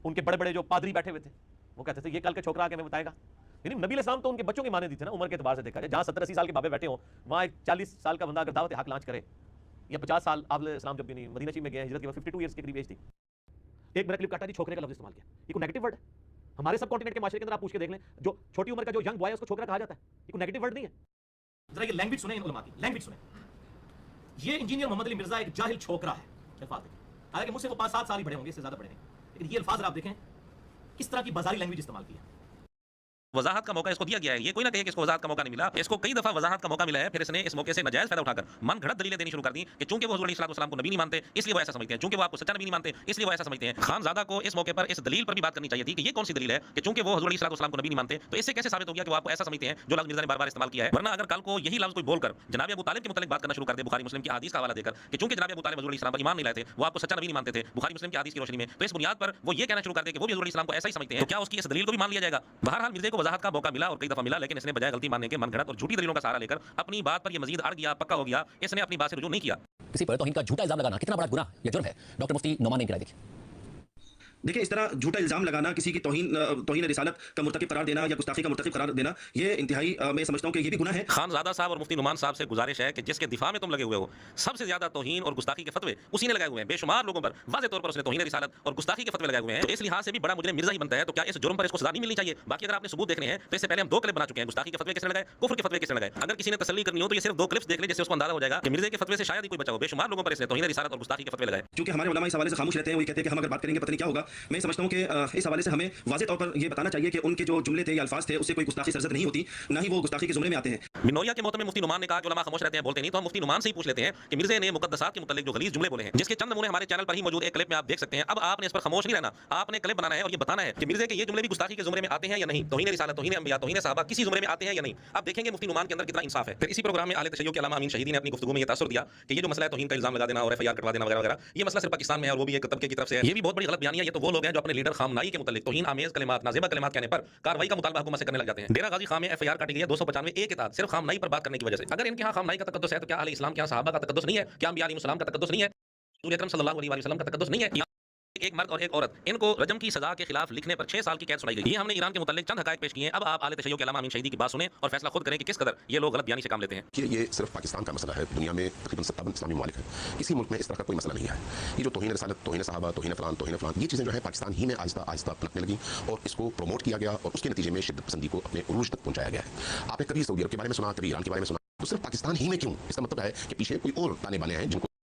उनके बड़े बड़े जो पादरी बैठे हुए थे वो कहते थे ये कल के छोकरा आके हमें बताएगा। यानी नबी अलैहिस्सलाम तो उनके बच्चों की माने दी थे ना, उम्र के एतबार से देखा जाए। जहां 70-80 साल के बाबे बैठे हो, वहां एक 40 साल का बंदा अगर दावत हक लॉन्च करे, या 50 साल आप इस्लाम जब भी मदीना शरीफ में गए, हिजरत के बाद 52 ईयर्स की करीब एज थी। एक मेरा क्लिप काटा जी, छोकरे का लफ्ज इस्तेमाल किया, ये कोई नेगेटिव वर्ड है? हमारे सब कॉन्टिनेंट के माशरे के अंदर आप पूछ के देख लें, जो छोटी उम्र का जो यंग बॉय है उसको छोकरा कहा जाता है, ये कोई नेगेटिव वर्ड नहीं है। जरा ये लैंग्वेज सुने, इन उलमा की लैंग्वेज सुने। ये इंजीनियर मोहम्मद अली मिर्जा एक जाहिल छोकरा है, हालांकि मुझसे वो 5-7 साल ही बड़े होंगे, इससे ज्यादा बड़े नहीं, लेकिन ये अल्फाज आप देखें किस तरह की बाजारी लैंग्वेज इस्तेमाल की है। वजाहत का मौका इसको दिया गया है, ये कोई ना कहे कि इसको वजाहत का मौका नहीं मिला, इसको कई दफा वजाहत का मौका मिला है, फिर इसने इस मौके से नाजायज फायदा उठाकर मन घड़त दलीलें देनी शुरू कर दी कि चूंकि वो हुजूर अलैहिस्सलाम को नबी नहीं मानते इसलिए वो ऐसा समझते हैं, चूंकि वो आपको सच्चा नबी नहीं मानते इसलिए वो ऐसा समझते हैं। खानजादा को इस मौके पर इस दलील पर भी बात करनी चाहिए थी कि ये कौन सी दलील है कि चूंकि वो हुजूर अलैहिस्सलाम को नबी नहीं मानते तो इससे कैसे साबित हो गया कि वो आपको ऐसा समझते हैं जो लफ्ज मिर्जा ने बार-बार इस्तेमाल किया है। वरना अगर कल को यही लफ्ज कोई बोलकर जनाब अबू तालिब के मुतालिक बात करना शुरू कर दे, बुखारी मुस्लिम की हदीस का हवाला देकर कि चूंकि जनाब अबू तालिब हुजूर अलैहिस्सलाम पर ईमान नहीं लाए थे, वो आपको सच्चा नबी नहीं मानते थे बुखारी मुस्लिम की हदीस की रोशनी में, तो इस बुनियाद पर वो ये कहना शुरू कर दे कि वो भी हुजूर अलैहिस्सलाम को ऐसा ही समझते हैं, तो क्या उसकी इस दलील को भी मान लिया जाएगा? बहरहाल मिर्जे को वजाहत का मौका मिला और कई दफा मिला, लेकिन इसने बजाय गलती मानने के मनगढ़ंत और झूठी दलीलों का सहारा लेकर अपनी बात पर यह मजीद अड़ गया, पक्का हो गया, इसने अपनी बात से रुजू नहीं किया। किसी पर तौहीन का झूठा इल्जाम लगाना कितना बड़ा गुनाह या जुर्म है, डॉक्टर मुफ्ती नोमान ने इनकी राय देखी। देखिए, इस तरह झूठा इल्जाम लगाना, किसी की तौहीन रिसालत का मुर्तकिब करार देना या गुस्ताखी का मुर्तकिब करार देना, ये इंतहाई मैं समझता हूं कि ये भी गुनाह है। खानजादा साहब और मुफ्ती नुमान साहब से गुजारिश है कि जिसके दिफा में तुम लगे हुए हो, सबसे ज्यादा तौहीन और गुस्ताखी के फतवे उसी ने लगाए हुए हैं, बेशुमार लोगों पर वाज़े तौर पर उसने तौहीन रिसालत और गुस्ताखी के फतवे लगाए हुए हैं, तो इस लिहाज से भी बड़ा मुजरिम मिर्जा ही बनता है। तो क्या इस जुर्म पर इसको सजा नहीं मिलनी चाहिए? बाकी अगर आपने सबूत देखने हैं तो इससे पहले हम 2 क्लिप बना चुके हैं, गुस्ताखी के फतवे किसने लगाए, कुफ्र के फतवे किसने लगाए। अगर किसी ने तसल्ली करनी हो तो ये सिर्फ 2 क्लिप्स देख ले, जिससे उसको अंदाजा हो जाएगा कि मिर्जे के फतवे से शायद ही कोई बचा हो। बेशुमार लोगों पर इसने तौहीन रिसालत और गुस्ताखी के फतवे लगाए। क्योंकि हमारे उलमा इस हवाले से खामोश रहते हैं, वो कहते हैं कि हम अगर बात करेंगे पता नहीं क्या होगा। मैं समझता हूं कि इस हवाले से हमें वाज़े तौर पर ये बताना चाहिए कि उनके जो जुमले थे या अल्फाज थे उससे कोई गुस्ताखी सरजद नहीं होती, ना ही वो गुस्ताखी के जुमले में आते हैं। मिनोरिया के मोहतरम मुफ्ती नुमान ने कहा कि उलमा खामोश रहते हैं, बोलते नहीं, तो हम मुफ्ती नुमान से ही पूछ लेते हैं कि मिर्जे ने मुकद्दसात के मुतालिक जो गलीज जुमले बोले हैं, जिसके चंद नमूने हमारे चैनल पर ही मौजूद एक क्लिप में आप देख सकते हैं। अब आपने इस पर खामोश नहीं रहना, आपने क्लिप बनाना है और ये बताना है कि मिर्जे के ये जुमले भी गुस्ताखी के जुमरे में आते हैं या नहीं, तौहीन रिसालत, तौहीन अंबिया, तौहीन सहाबा किसी जुमरे में आते हैं या नहीं। अब देखेंगे मुफ्ती नुमान के अंदर कितना इंसाफ है। फिर इसी प्रोग्राम में आले तशय्युअ के अल्लामा अमीन शहीदी ने अपनी गुफ्तगू में ये तासुर दिया कि ये जो मसला है तौहीन का इल्जाम लगा देना और एफआईआर कटवा देना वगैरह वगैरह, ये मसला सिर्फ पाकिस्तान में है और वो भी एक तबके की तरफ से है। ये भी बहुत बड़ी गलत बयानी है। ये तो वो लोग हैं जो अपने लीडर खामनाई के मुतालिक तौहीन आमेज कलिमात, नाज़िबा कलिमात कहने पर कार्रवाई का मुतालबा हुकूमत से करने लग जाते हैं। डेरा गाजी खाम में एफआईआर काटी गई है 295 ए के तहत सिर्फ खामनाई पर बात करने की वजह से। अगर इनके यहाँ खामनाई का तकद्दुस है तो क्या अहले इस्लाम के यहाँ सहाबा का तकद्दुस नहीं है? क्या अंबिया अलैहिस्सलाम का तकद्दुस नहीं है? रसूल अकरम सल्लल्लाहु अलैहि वसल्लम का तकद्दुस नहीं है? एक मर्द और एक औरत, इनको रजम की सजा के खिलाफ लिखने पर 6 साल की कैद सुनाई गई। ये हमने ईरान के मुतालिक चंद हकायक पेश किए हैं। अब आप आले तशय्युअ के अल्लामा अमीन शहीदी की बात सुने और फैसला खुद करें कि किस कदर ये लोग गलत बयानी से काम लेते हैं। कि ये सिर्फ पाकिस्तान का मसला है, दुनिया में तकरीबन 57 इस्लामी ममालिक है, किसी मुल्क में इस तरह का कोई मसला नहीं है। ये जो तौहीन रिसालत, तौहीन सहाबा, तौहीन फलान, ये चीज़ें जो है पाकिस्तान ही में आहिस्ता आहिस्ता पनपने लगी और इसको प्रमोट किया गया और उसके नतीजे में शिद्दत पसंदी को अपने उरूज तक पहुंचाया गया है। आपने कभी सऊदी अरब के बारे में सुना, कभी ईरान के बारे में सुना, तो सिर्फ पाकिस्तान ही में क्यों? इसका मतलब है कि पीछे कोई और ताने बाने हैं जिनको